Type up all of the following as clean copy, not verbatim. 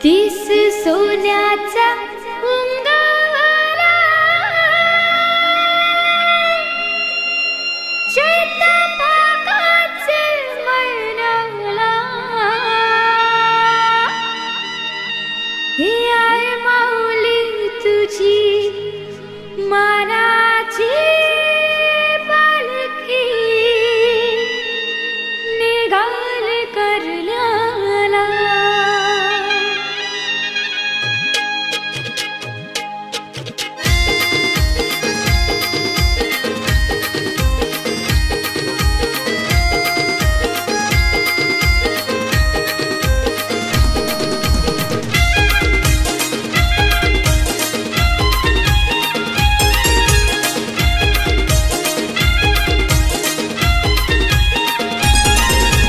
तीस सोन्याचा उंगारा शतपाकाचे मैनाला ही आहे माऊली तुझी मानाची पालखी निघाल करण्याला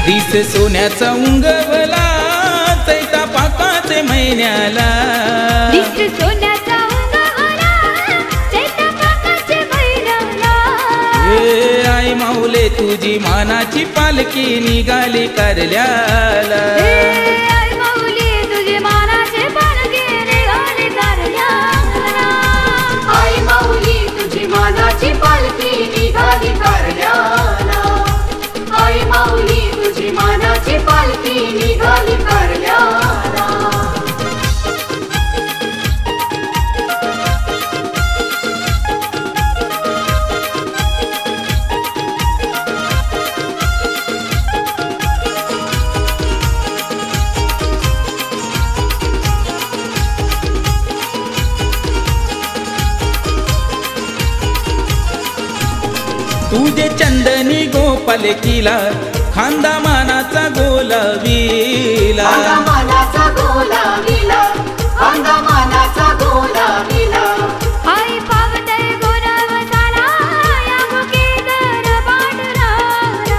तीस सोन्याचा उंगवला चैता पाकाचे महिन्याला तीस सोन्याचा उंगवला चैता पाकाचे महिन्याला हे आई माऊले तुझी मानाची पालखी निघाली कारल्याला आई माऊली तुझी मानाची पालखी निघाली कारल्याला आई माऊली तुझी मानाची पालखी निघाली कारल्याला आई माऊली तुझी मानाची पालखी निघाली कारल्याला तुझे चंदनी गोपालकीला खांदा मानाचा गोलाविला खांदा मानाचा गोलाविला खांदा मानाचा गोलाविला आई पावते गुणवताला या मुखेतर पाटला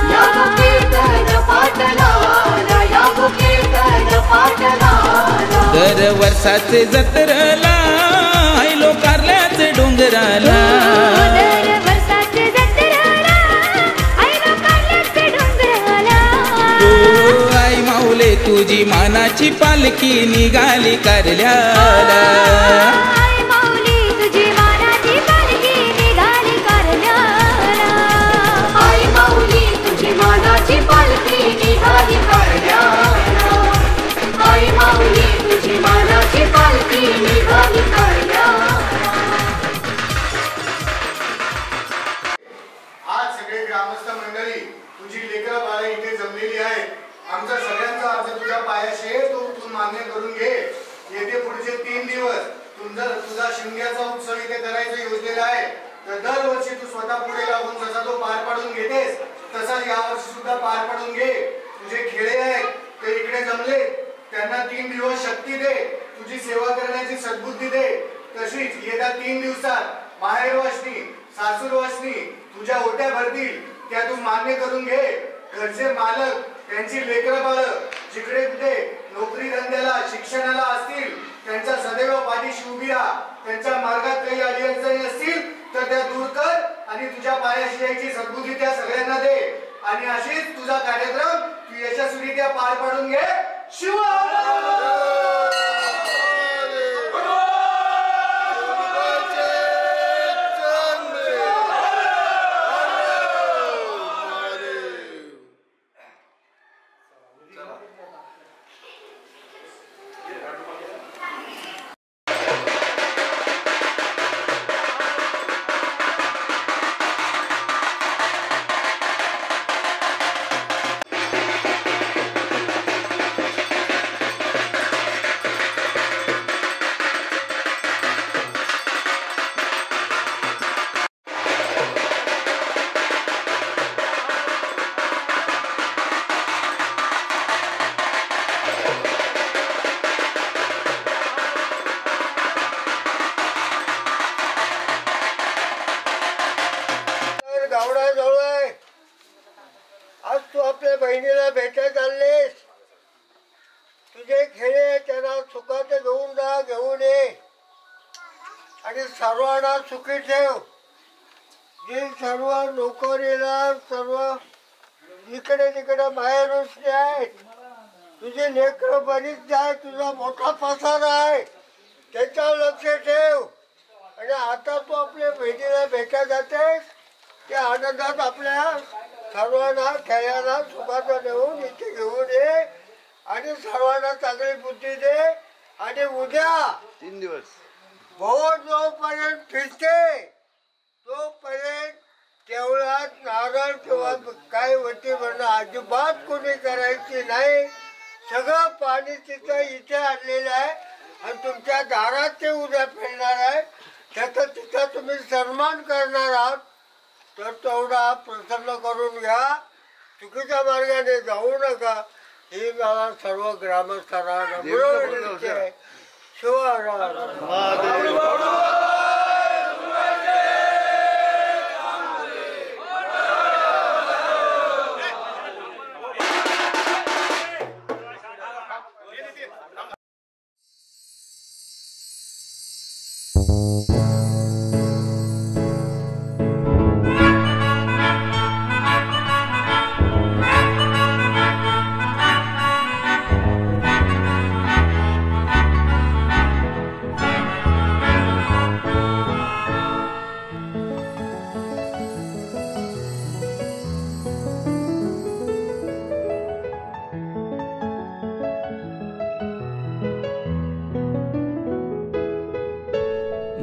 या मुखेतर पाटला या मुखेतर पाटला दर वर्षाचे जत्रला आयलो कारल्याचे डोंगराला तुझी मानाची पालखी निघाली कारल्याला आई माऊली तुझी मानाची पालखी निघाली कारल्याला आई माऊली तुझी मानाची पालखी निघाली कारल्याला आई माऊली तुझी मानाची पालखी निघाली कारल्याला आज सगळे ग्रामस्थ मंडळी तुझी लेकरं बाळं इथे जमलेली आहेत. आमचा सगळ्यांचा अर्ज तुझ्या पायाशी आहे, तो तू मान्य करून घे. येते पुढचे 3 दिवस तुझा शिमग्याचा उत्सव इथे करायचा योजलेला आहे. तर दरवर्षी तू स्वतः पुढे लागून जसा तो पार पाडून घेतेस तसाच यावर्षी सुद्धा पार पाडून घे. तुझे खेळे आहेत ते इकडे जमले, त्यांना 3 दिवस शक्ती दे, तुझी सेवा करण्याची सद्बुद्धी दे. तशीच येत्या 3 दिवसात माहेरवासनी सासूरवासनी तुझ्या ओट्या भरतील, त्या तू मान्य करून घे. घरचे मालक त्यांची लेकरं बाळं जिकडे कुठे नोकरी धंद्याला शिक्षणाला असतील त्यांच्या सदैव पाठीशी उभी राहा. त्यांच्या मार्गात काही अडचणी असतील तर त्या दूर कर आणि तुझ्या पायाशी यायची सद्बुद्धी त्या सगळ्यांना दे. आणि अशीच तुझा कार्यक्रम तू यशस्वीरित्या पार पाडून घे. शिव आज तू आपल्या बहिणीला भेटायला चाललेस. तुझे खेळे त्यांना सुखाचे घेऊन ये आणि सर्वांना सुखी ठेव. जे सर्व नोकरीला सर्व इकडे तिकडे बाहेर आहेत तुझे लेकरं बरीच आहे, तुझा मोठा पसारा आहे, त्याच्यावर लक्ष ठेव. आणि आता तू आपल्या बहिणीला भेटा जातेस, त्या आनंदात आपल्या सर्वांना खेळायला सुखाचा देऊन इथे घेऊन ये आणि सर्वांना चांगली बुद्धी दे. आणि उद्या 3 दिवस भोर जोपर्यंत फिरते तोपर्यंत तेवढ्यात नारळ किंवा काय वटी भरणं अजिबात कोणी करायची नाही. सगळं पाणी तिथं इथे आणलेलं आहे आणि तुमच्या दारात ते उद्या फिरणार आहे. त्याचा तिथं तुम्ही सन्मान करणार आहात. तर तेवढा प्रसन्न करून घ्या, चुकीच्या मार्गाने जाऊ नका. ही मला सर्व ग्रामस्थांना विनंती आहे. शिवाराम.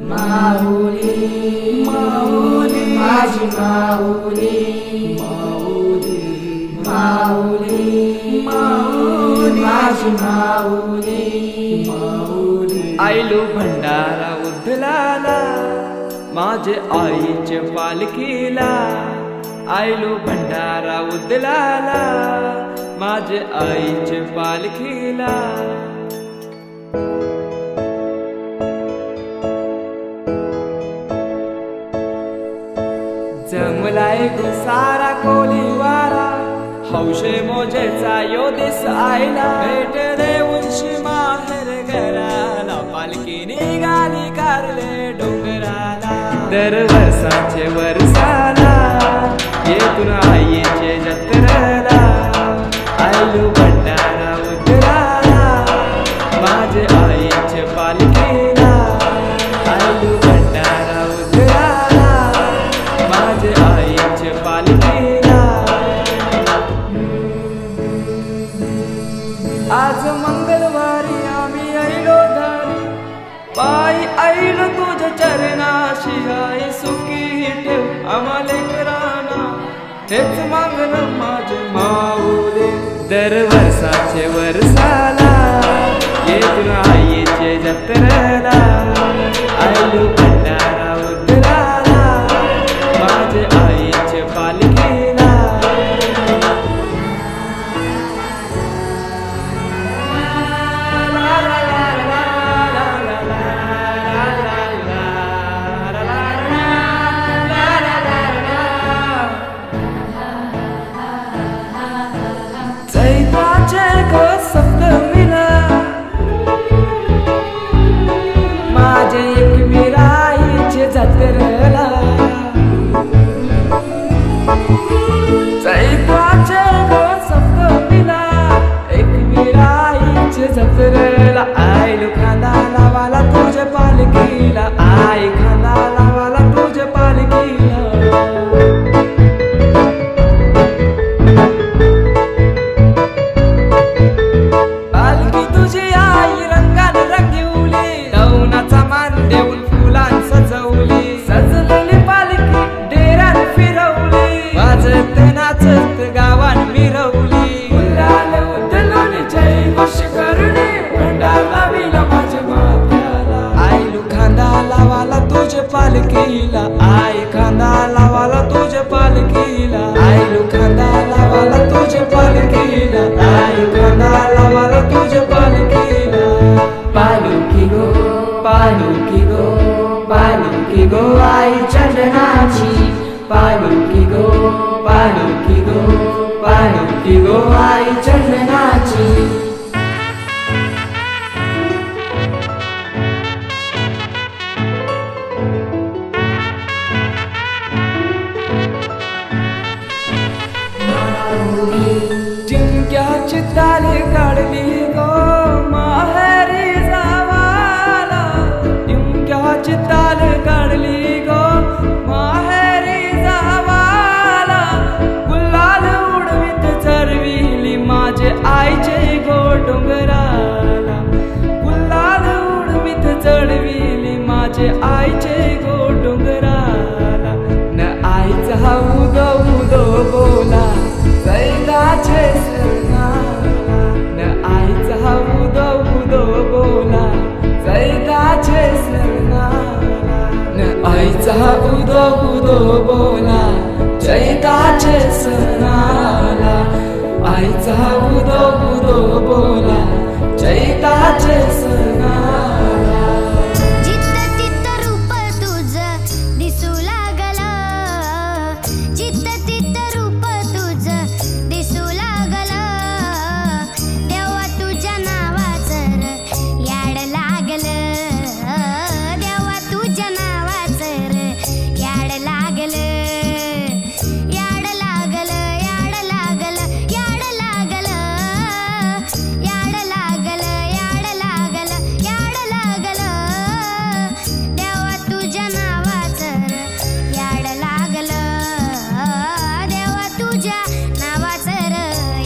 माऊली माऊली माझी माऊली माऊली माऊली माऊली माझी माऊली माऊली. आयलो भंडारा उधलाला माझे आईचे पालखीला. आयलो भंडारा उधलाला माझे आईचे पालखीला. जमलाय सारा कोलीवारा हौशे मोजेचा यो दिस आयला. भेट देऊनशी माहेर घराला पालखी निघाली कारले डोंगराला. दरवर्षाचे वर्षाला येतून आईचे जत्रेला. आयलो भंडारा उतराला माझे आईचे पालखीला. आयलो भंडारा उतराला माझे आईचे पालखीला. आज मंगळवारी आम्ही आईलो धारी पायी आईलो तुझ्या चरणाशी. आई सुखी ठेव आम्हाला लेकरांना हेच मागणं माझे माऊली. दरवर्षाचे वर्षाला येतून आईचे जत्रेला. आईलो भंडारा उतराला माझे आईचे पालखीला. चैत्राचे गो सप्तमीला माझे एकविराईचे जत्रेला. चैत्राचे गो सप्तमीला एकविराईचे जत्रेला. आईलो खांदा लावाला तुझ्या पालखीला. आई खांदा लावाला तुझ्या पालखीला. पालखी तुझी आई रंगाने रंगवली. दौनाचा मान देऊन फुलां सजवली. सजलेली पालखी डेऱ्यात फिरवली. वाजत नाचत गावात मिरवली. फुलाल उधळून जय वश करणे भंडार लाविला माझ्या माथ्याला. आईलो खांदा लावाला तुझ्या पालखीला. आई खांदा लावाला तुझ्या पालखीला. आईलो खांदा लावाला तुझ्या पालखीला. आई खांदा लावाला तुझ्या पालखीला. पालखी गो पालखी गो पालखी गो आई चंदनाची. पालखी गो पालखी गो पालखी गो आई चंदनाची. जिंक्याची ताल काढली गो माहेरी जावाला, जिंक्याची ताल काढली गो माहेरी जावाला, गुलाल उडवीत चरविली माझे आईचे गो डोंगराला, गुलाल उडवीत चढविली माझे आईचे गो डोंगराला, न आईचा उदो उदो बोला सैदाचे सणाला, न आईचा उदो उदो बोला सैदाचे सणाला, न आईचा उदो उदो बोला चैताचे सणाला, आईचा उदो उदो बोला चैताचे सणाला. जित्त तित्त रूप तुझं दिसू लागलं, जित्त तित्त रूप तुझं दिसू लागलं, देवा तुझ्या नावाचं र याड लागलं, देवा तुझ्या नावाचं र याड लागलं, याड लागलं, याड लागलं, याड लागलं, याड लागलं, याड लागलं, याड लागलं, देवा तुझ्या नावाचं र याड लागलं, देवा तुझ्या नावाचं र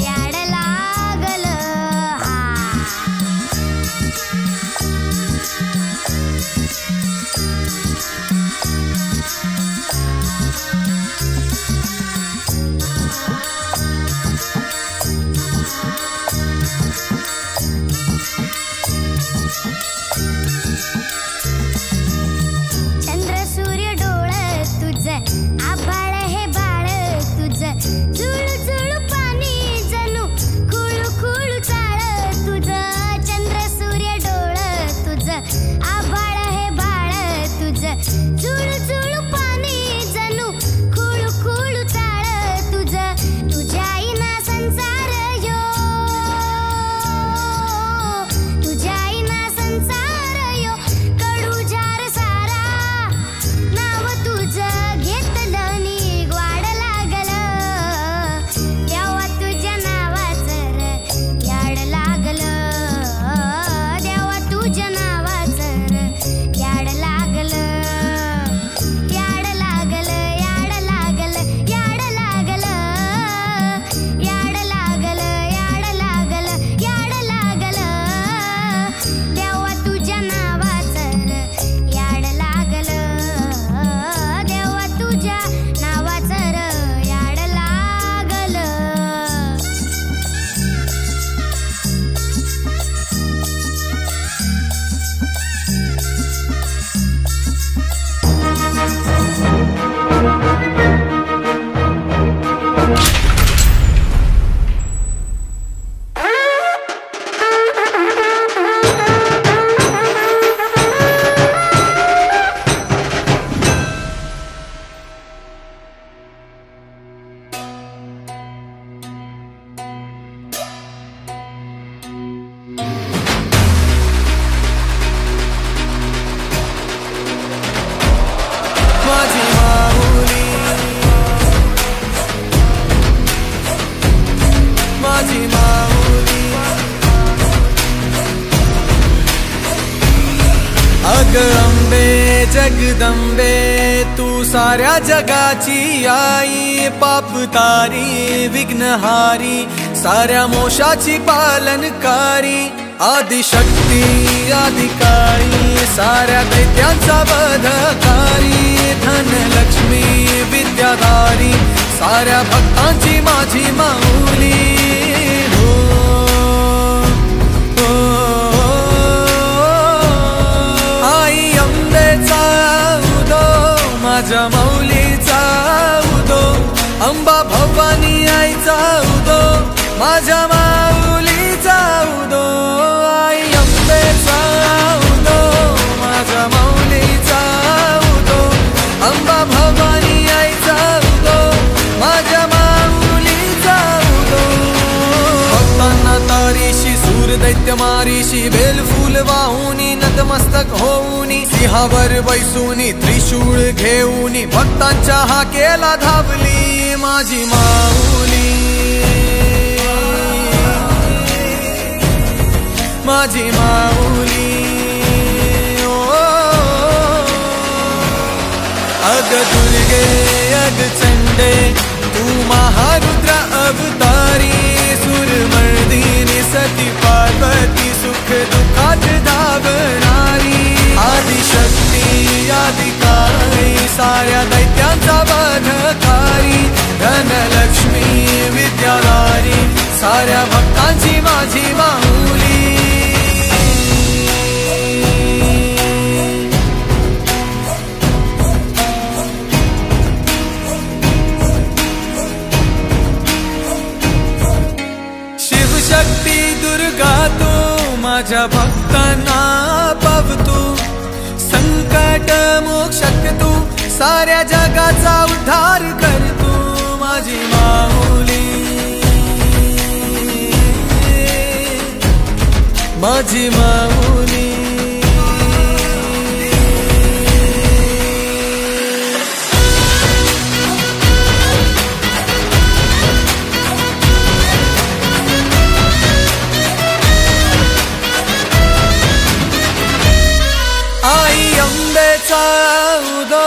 याड लागलं. चंद्र सूर्य डोळं तुझं आभाळ हे बाळ तुझं, जुळू जुळू पाणी जणू खुळू खुळू चाळ तुझं, चंद्र सूर्य डोळं तुझं आभाळ हे बाळ तुझं, जुळू जुळू पाणी जणू खुळू खुळू चाळ तुझं, तुझ्या आईना संसार यो, तुझ्या आईना संसार यो कडू जार सारा, नाव तुझं घेतलं नी ग्वाड लागलं, देवा तुझ्या नावाचं र याड लागलं, देवा तुझ्या नावाचं र याड लागलं, याड लागलं, याड लागलं, याड लागलं, याड लागलं, याड लागलं, याड लागलं, देवा तुझ्या नावाचं र याड लागलं, देवा तुझ्या नावाचं र याड लागलं. माझी माऊली, माझी माऊली, अग अंबे जगदंबे तू साऱ्या जगाची आई, पाप तारी विघ्नहारी साऱ्या मोशाची पालनकारी, आदिशक्ती अधिकारी साऱ्या दैत्यांचा वधकारी, धनलक्ष्मी विद्याधारी साऱ्या भक्तांची माझी माऊली. हो, हो, आई अंबेचा उदो माझ्या माऊलीचा उदो, अंबा भवानी आईचा उदो माझ्या माऊलीचा उदो, आई अंबेचा उदो माझ्या माऊलीचा उदो, अंबा भवानी आईचा उदो माझ्या माऊलीचा उदो. भक्तांना तारीशी सूर दैत्य मारीशी बेलफूल वाहुनी नतमस्तक होऊनी, सिंहावर बैसूनी त्रिशूळ घेऊनी भक्तांच्या हाकेला धावली माझी माऊली. माझी माऊली. अग दुर्गे अग चंडे तू महारुद्र अवतारी, सुरमर्दिनी सती पार्वती सुख दुःखात धावणारी, आदिशक्ती आदिकाळी साऱ्या दैत्यांचा बाधकारी, धनलक्ष्मी विद्याधारी साऱ्या भक्तांची माझी माऊली. शिवशक्ती दुर्गा तू माझ्या भक्तांना पावतो, संकट मोक्षक तू साऱ्या जगाचा उद्धार करतो माझी माऊली. माझी माऊली. आई अंबेचा उदो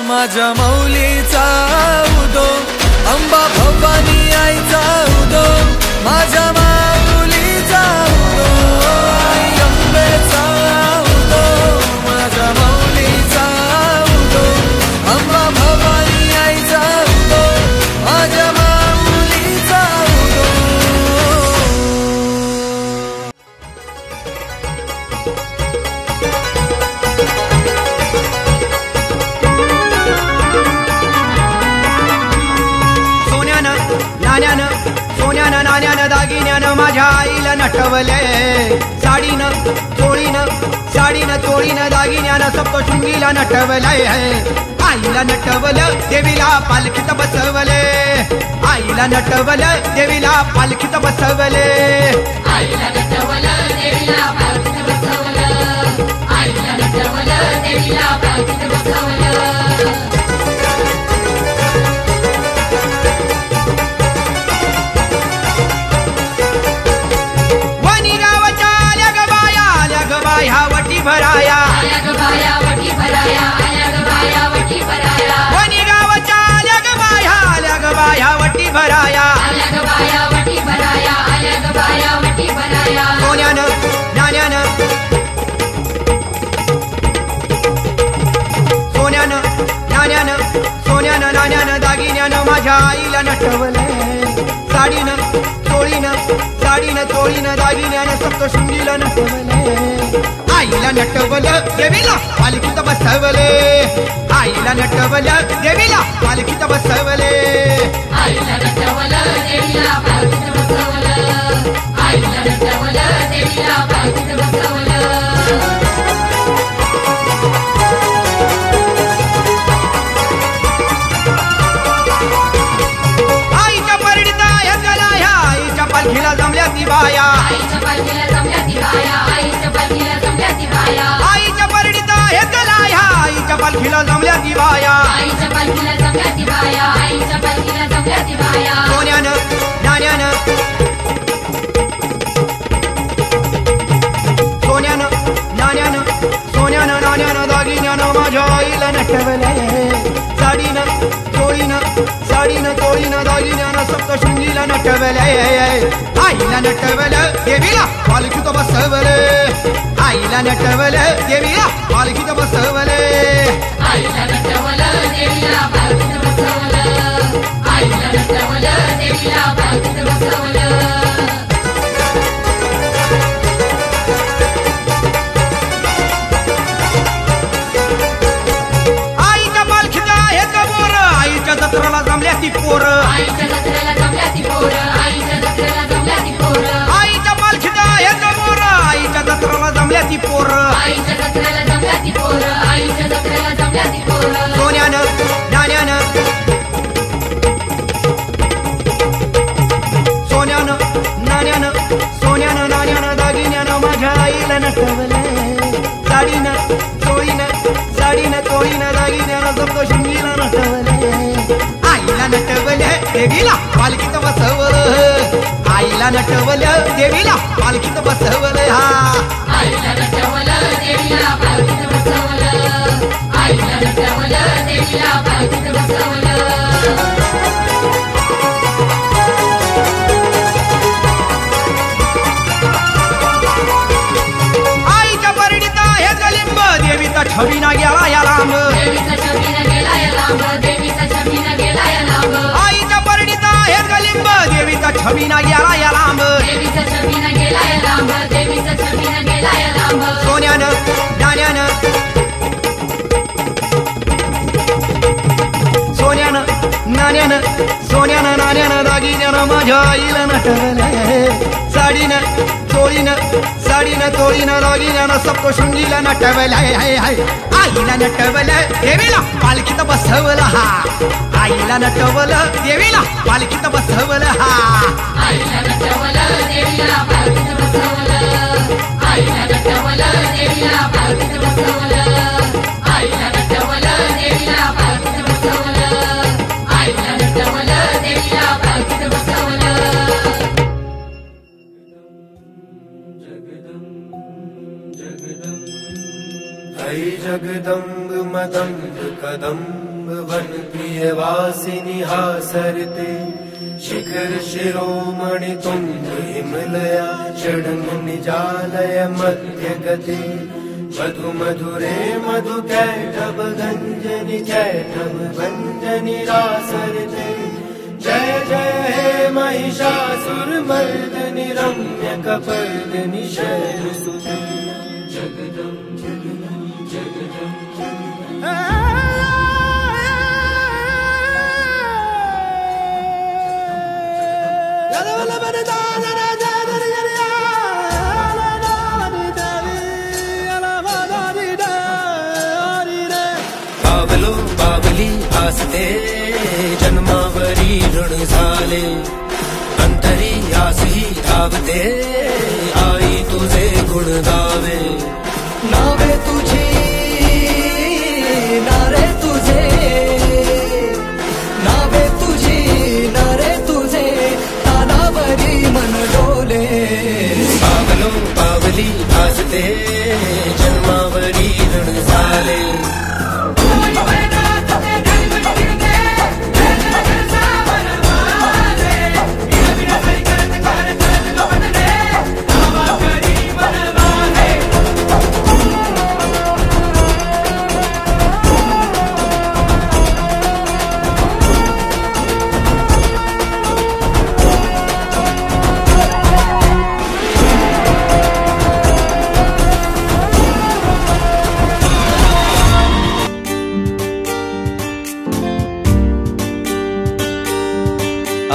माझ्या मौलीचा उदो, अंबा भवानी आईचा उदो माझ्या माऊलीचा उदो. आई अंबेचा उदो माझ्या मौलीचा उदो, अंबा भवानी आईचा उदो माझ्या माऊलीचा उदो. सोन्यानं नाण्यानं दागिन्यानं माझ्या आईला नटवले, साडीनं चोळीनं दागिन्यानं सप्तशृंगीला नटवलंय. आईला नटवलं देवीला पालखीत बसवले, आईला नटवलं देवीला पालखीत बसवले, आईला नटवलं देवीला पालखीत बसवलं, आईला नटवलं देवीला पालखीत बसवलं. ह्या वटी भराया, आल्या ग बाया वटी भराया, आल्या ग बाया वटी भराया, वणी गावाच्या आल्या ग बाया वटी भराया, आल्या ग बाया वटी भराया, आल्या ग बाया वटी भराया. सोन्यानं नाण्यानं नाण्यानं दागिन्यानं माझ्या आईला नटवले, साडीनं चोळीनं दागिन्यानं सप्तशृंगीला नटवले, आईला नटवलं देवीला पालखीत बसवले, आईला नटवलं देवीला पालखीत बसवले, आईला नटवलं देवीला पालखीत बसवलं, आईला नटवलं देवीला पालखीत बसवलं. आईच्या परडीत ह्या गला ह्या आईच्या पालखीला जमल्या ती बाया, आईच्या पालखीला जमल्या ती बाया, आईच्या पालखीला जमल्या ती बाया, आईच्या परडीत ह्या गला ह्या आईच्या पालखीला जमल्या ती बाया, आईच्या पालखीला जमल्या ती बाया, आईच्या पालखीला जमल्या ती बाया. सोन्यानं नाण्यानं दागिन्यानं माझ्या आईला नटवले, साडीनं चोळीनं दागिन्यानं सप्तशृंगीला नटवले, आईला नटवलं देवीला पालखीत बसवले, आईला नटवलं देवीला पालखीत बसवले, आईला नटवलं देवीला पालखीत बसवलं, आईला नटवलं देवीला पालखीत बसवलं. आईच्या पालखीत आहे कबोर, आईच्या जत्रेला जमल्या ती पोर, आईच्या जत्रेला जमल्या ती पोर, आईच्या जत्रेला जमल्या ती पोर, आईच्या पालखीत आहे कबोर, आईच्या जत्रेला जमल्या ती पोर, आईच्या जत्रेला जमल्या ती पोर, आईच्या जत्रेला जमल्या ती पोर. सोन्यानं नाण्यानं दागिन्यानं माझ्या आईला नटवले, साडीनं चोळीनं दागिन्यानं सप्तशृंगीला नटवले, आईला नटवले देवीला पालखीत बसवलं, आईला नटवलं देवीला पालखीत बसवलं हा आईला नटवलं देवीला पालखीत बसवलं आईला नटवलं देवीला पालखीत बसवलं आईच्या परडीत आहे गलिंब देवीचा छबीना गेला या लांब देवीचा छबीना गेला या लांब देवीचा छबीना गेला या लांब आईच्या परडीत आहे गलिंब देवीचा छबीना गेला या लांब देवीचा छबीना गेला या लांब देवीचा छबीना गेला या लांब सोन्यानं नाण्यानं सोन्यानं नाण्यानं सोन्यानं नाण्यानं दागिन्यानं माझ्या आईला नटवलं साडीनं चोळीनं दागिन्यानं सप्तशृंगीला नटवलं आईला नटवलं देवीला पालखीत बसवलं हा आईला नटवलं देवीला पालखीत बसवलं हा आईला नटवलं देवीला पालखीत बसवलं आईला नटवलं देवीला पालखीत बसवलं आईला नटवलं देवीला पालखीत बसवलं आईला नटवलं देवीला पालखीत बसवलं ऐ जगदम्ब मदम्ब कदम्ब वन प्रिय वासिनी हासरते शिखर शिरोमणि तुंग हिमलया षडंग निजालय मध्य गते मधु मधुरे मधु कैटभ गंजनि कैटभ भंजनि रासरते जय जय हे महिषासुर मर्दनि रम्य कपर्दनि शैलसुते जगदम्ब बावलो बावली आसते जन्मावरी ऋण झाले अंतरी आसही धावते आई तुझे गुण गावे नावे तुझी नारे तुझे नावे तुझी नारे तुझे तानावरी मन डोले बावलो बावली आसते जन्मावरी ऋण झाले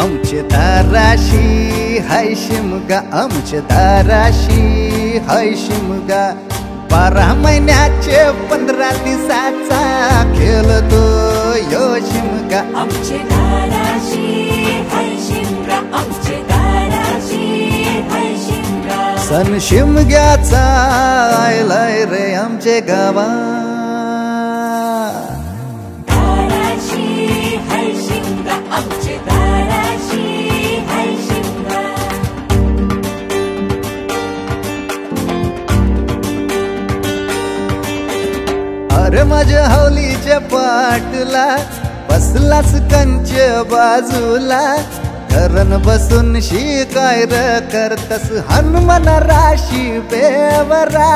आमचे दाराशी हाय शिमगा आमचे दाराशी हाय शिमगा 12 महिन्याचे 15 दिवसाचा खेळतो यो शिमगा आमचे दाराशी हाय शिमगा आमचे दाराशी हाय शिमगा सण शिमग्याचा आयलाय रे आमचे गावा दाराशी हाय शिमगा आमचे दाराशी हाय शिमगा अरे माझ्या हौलीच्या पाटला बसलास कंच बाजूला धरण बसून शिकाय र करतस हनुमान राशी बेवरा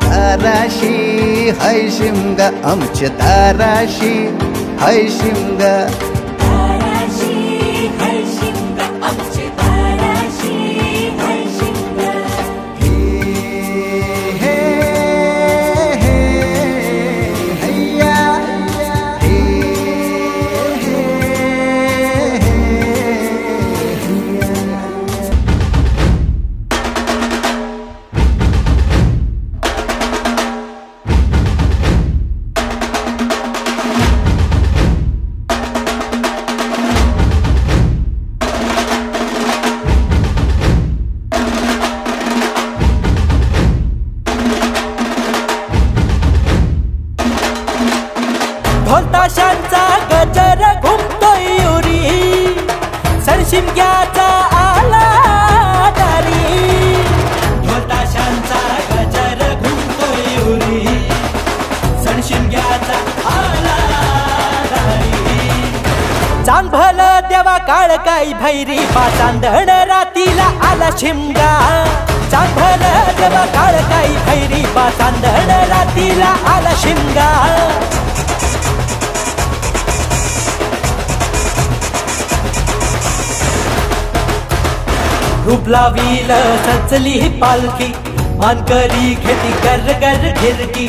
दाराशी हाय शिमगा आमच्या दाराशी हाय शिमगा दाराशी हाय शिमगा आमचे दाराशी हाय शिमगा हे हे हैया हे भैरी चांदण रातीला आला शिमगा चांभल जेव्हा काळकाई भैरी चांदण रातीला आला शिमगा रूप लावील सचली पालखी मानकरी खेती कर कर खिरकी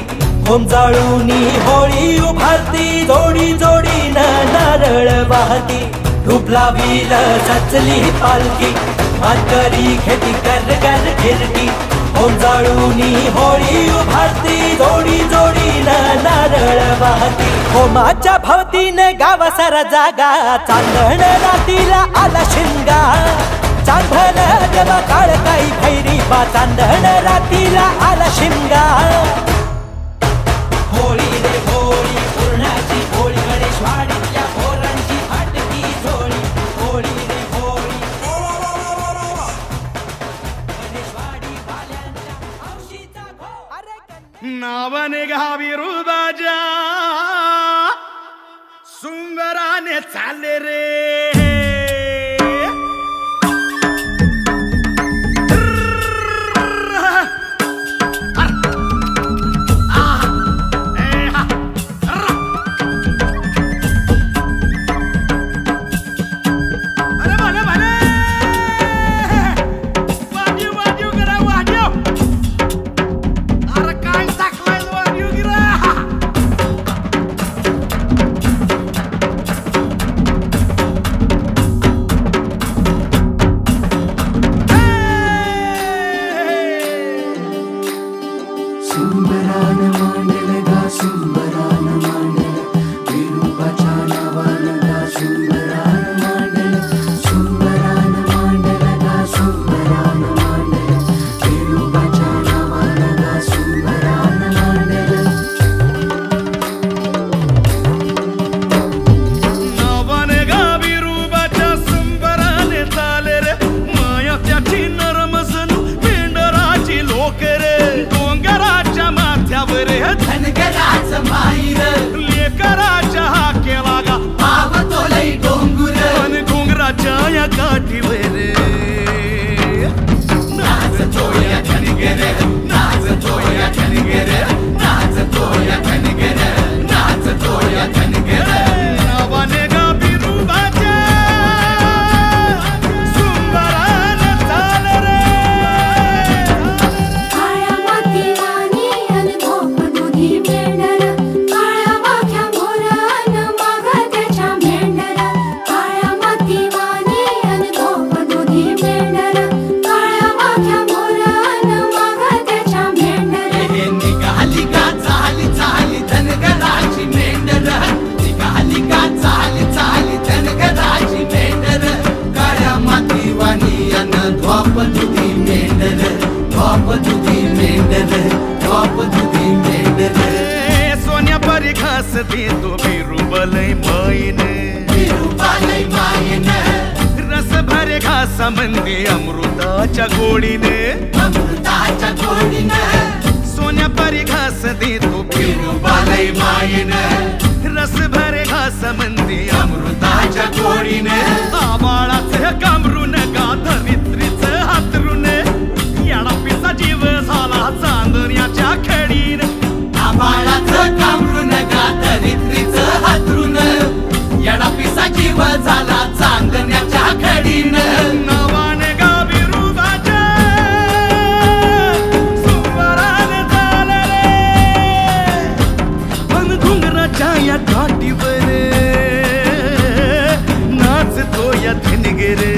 होम जाळूनी होळी उभारती जोडी जोडी नारळ वाहती रूप लावील सचली पालखी मानकरी खेती कर कर खिरकी होम जाळूनी होळी उभारती जोडी जोडी नारळ वाहती होमाच्या भवतीने गाव सारा जागा चांदण रातीला आला शिमगा चांभल जेव्हा काळकाई भैरी चांदण रातीला आला शिमगा होळी रे होळी पूर्णाची होळी गणेशवाडीतल्या पोरांची फाटकी झोळी होळी रे होळी गणेशवाडी वाल्यांच्या हौशीचा घोळ नावाने घावी रुबाजा सुंदराने चालले रे सोन्या परी घास दे तो बिरुबलय मायन रस भरे घास मंदी अमृताच्या गोडीने सोन्या परी घास दे तो बिरुबलय मायन रस भरे घास मंदी अमृताच्या गोडीने आबाळाचे कामरून गाधरित्रीच हातरून याडा पिसा जीव झाला चांदण्याच्या खेडीन आबाळाचं कामरून गाधरित्रीच हातरून याडा पिसा जीव झाला चांदण्याच्या खेडीन नवाने गावी रुबाच्या सुंदराने झाले रे पण घुंगराच्या या घाटीवर नाचतो या धनगरे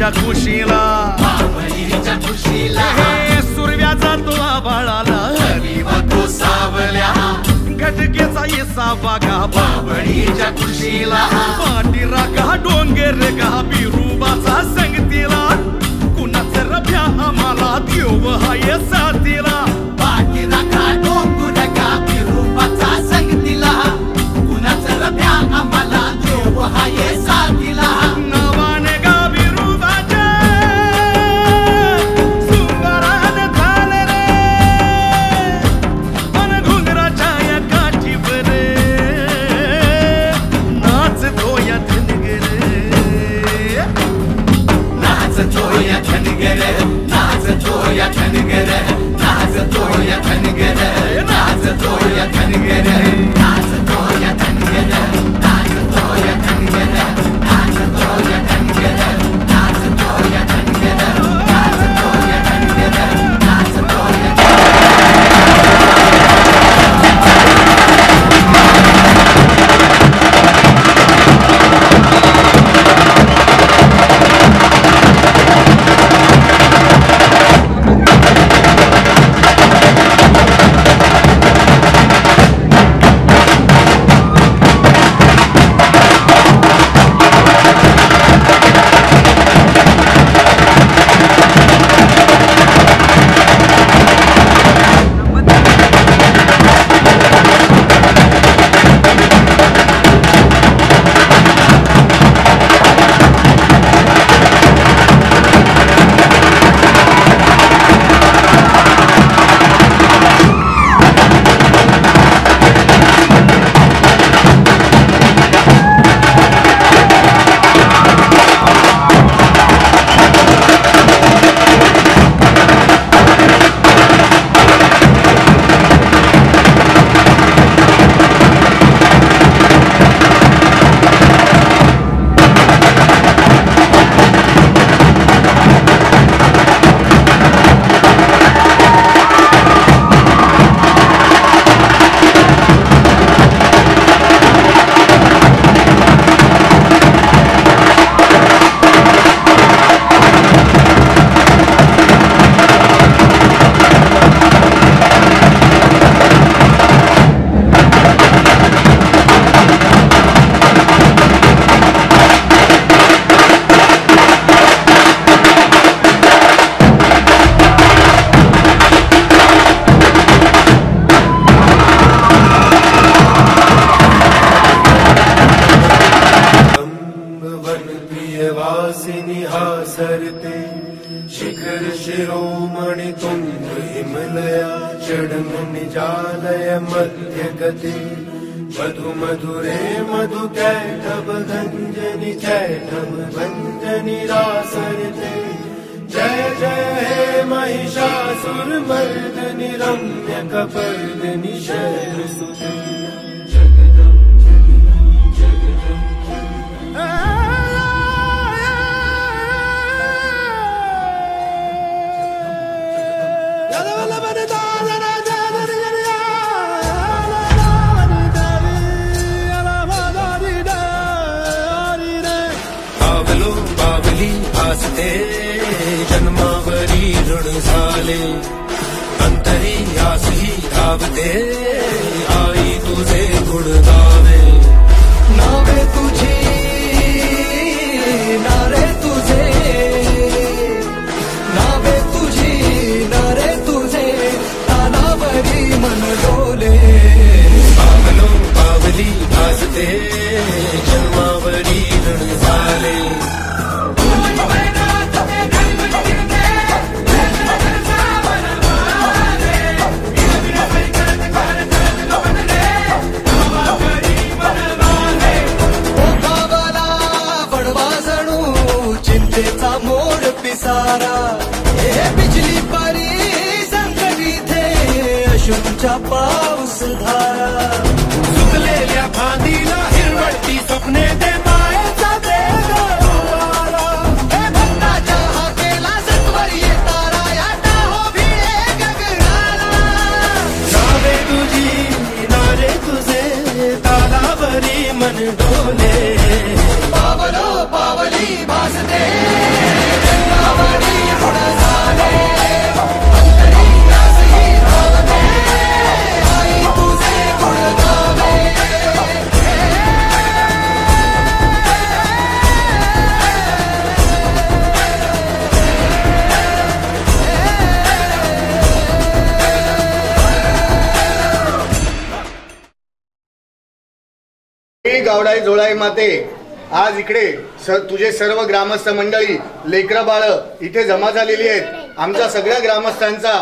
बावळीच्या खुशीला हे सुरव्या जातो आबाळाला हरी वाटो सावल्या घटकेचा येसा बागा बावळीच्या खुशीला पाटी राखा डोंगर गा बिरुबाचा संगतीला कुणाचं रभ्या आम्हाला देव हाय साथीला पाटी राखा डोंगर गा बिरुबाचा संगतीला कुणाचं रभ्या आम्हाला देव हाय साथीला नवाने गा बिरुबाच्या सुंदरान झाले रे मन घुंगराच्या या काठीवर नाचतो या धनगर नाचतो या धनगर नाचतो या धनगर नाचतो या धनगर नाचतो या धनगर नाचतो या धनगर नाचतो या धनगर नाचतो या धनगर नाचतो या धनगर नाचतो या धनगर नाचतो या सरते शिखर शिरोमणि तुंग हिमलया षडंग निजालय मध्य गते मधु मधुरे मधु कैटभ गंजनि कैटभ भंजनि रासरते जय जय हे महिषासुर मर्दनि रम्य कपर्दनि शैलसुते जन्मावरी ऋण झाले अंतरी आसही धावते आई तुझे गुण गावे नावे तुझी नारे तुझे नावे तुझी नारे तुझे तानावरी मन डोले पावलो पावली भासते जन्मावरी ऋण झाले सारा हे बिजली परी संकटी थे अशुंच्या पाऊस धारा सुकलेल्या फांदीला हिरवळती स्वप्ने दे मायेचा देग हे भक्ताच्या हाकेला सत्वर येतारा या टाहो भिडे गगनाला नावे तुझी नारे तुझे तालावरी मन डोले पावलो पावली भासते गावडाई जोळाई माते, आज इकडे तुझे सर्व ग्रामस्थ मंडळी लेकरं बाळ इथे जमा झालेली आहेत. आमच्या सगळ्या ग्रामस्थांचा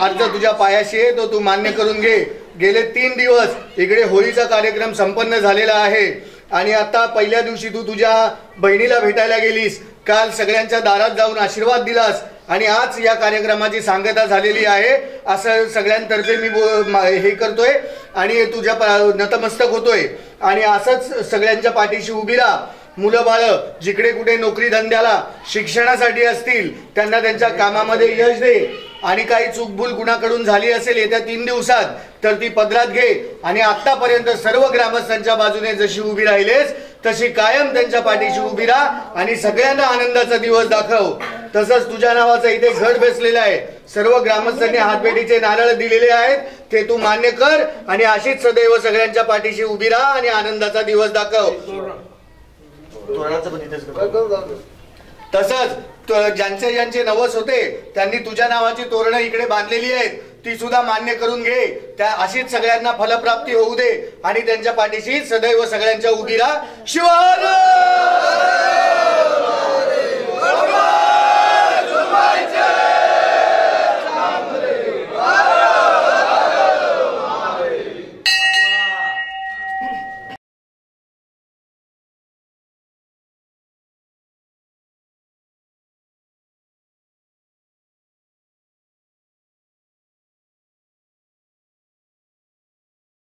अर्ज तुझ्या पायाशी आहे, तो तू मान्य करून घे. गेले 3 दिवस इकडे होळीचा कार्यक्रम संपन्न झालेला आहे आणि आता पहिल्या दिवशी तू तुझ्या बहिणीला भेटायला गेलीस, काल सगळ्यांच्या दारात जाऊन आशीर्वाद दिलास आणि आज या कार्यक्रमाची सांगता झालेली आहे असं सगळ्यांतर्फे मी हे करतोय आणि तुझ्या नतमस्तक होतोय. आणि असंच सगळ्यांच्या पाठीशी उभी राहा. मुलं बाळ जिकडे कुठे नोकरी धंद्याला शिक्षणासाठी असतील त्यांना त्यांच्या कामामध्ये यश दे आणि काही चूकभूल कुणाकडून झाली असेल येत्या 3 दिवसात तर ती पदरात घे आणि आतापर्यंत सर्व ग्रामस्थांच्या बाजूने जशी उभी राहिलेस तशी कायम त्यांच्या पाठीशी उभी राहा आणि सगळ्यांना आनंदाचा दिवस दाखव. तसंच तुझ्या नावाचं इथे घट बसलेलं आहे, सर्व ग्रामस्थांनी हातभेटीचे नारळ दिलेले आहेत, ते तू मान्य कर आणि अशीच सदैव सगळ्यांच्या पाठीशी उभी राहा आणि आनंदाचा दिवस दाखव. तसंच ज्यांचे ज्यांचे नवस होते त्यांनी तुझ्या नावाची तोरणं इकडे बांधलेली आहेत, ती सुद्धा मान्य करून घे. त्या अशीच सगळ्यांना फलप्राप्ती होऊ दे आणि त्यांच्या पाठीशी सदैव सगळ्यांच्या उभी राहा. शिवाजी